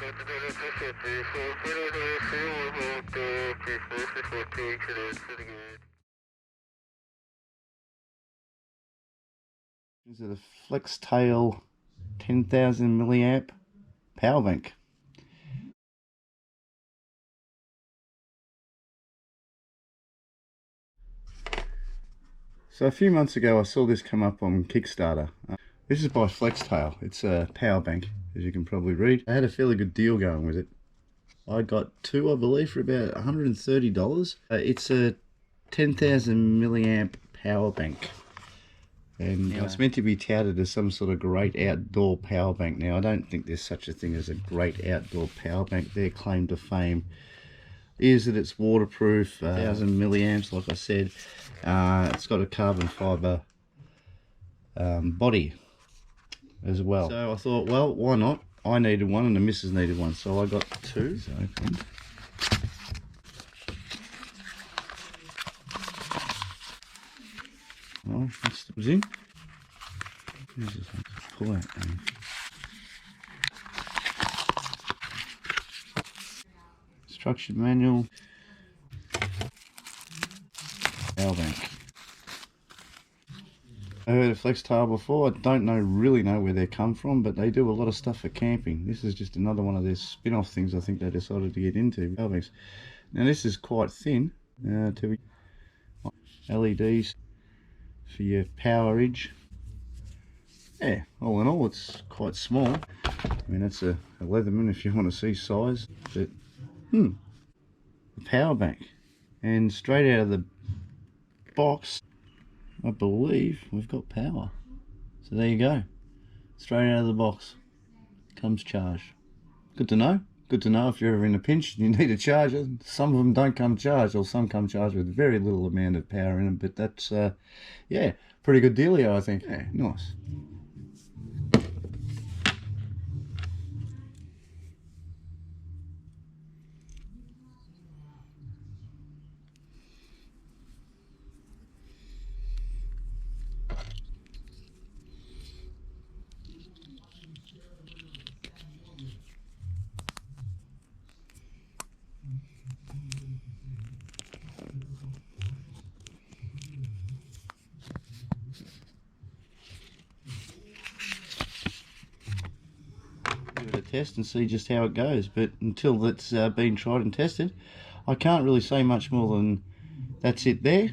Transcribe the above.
This is a FLEXTAIL 10,000 milliamp power bank. So a few months ago I saw this come up on Kickstarter. This is by FLEXTAIL. It's a power bank, as you can probably read. I had a fairly good deal going with it. I got two, I believe, for about $130. It's a 10,000 milliamp power bank. And it's meant to be touted as some sort of great outdoor power bank. Now, I don't think there's such a thing as a great outdoor power bank. Their claim to fame is that it's waterproof, 1,000 milliamps, like I said. It's got a carbon fibre body as well. So I thought, well, why not? I needed one and the missus needed one, so I got two. It's opened. Well, that's was in. Pull out. Structured manual. Power bank. I heard of FLEXTAIL before. I don't really know where they come from, but they do a lot of stuff for camping. This is just another one of their spin-off things I think they decided to get into. Power banks. Now this is quite thin. To LEDs for your powerage. Yeah, all in all, it's quite small. I mean, that's a Leatherman if you want to see size. But a power bank, and straight out of the box, I believe we've got power. So there you go. Straight out of the box comes charged. Good to know. Good to know if you're ever in a pinch and you need a charger. Some of them don't come charged, or some come charged with very little amount of power in them. But that's, yeah, pretty good dealio, I think. Yeah, nice. Give it a test and see just how it goes, but until it's been tried and tested, I can't really say much more than that's it there.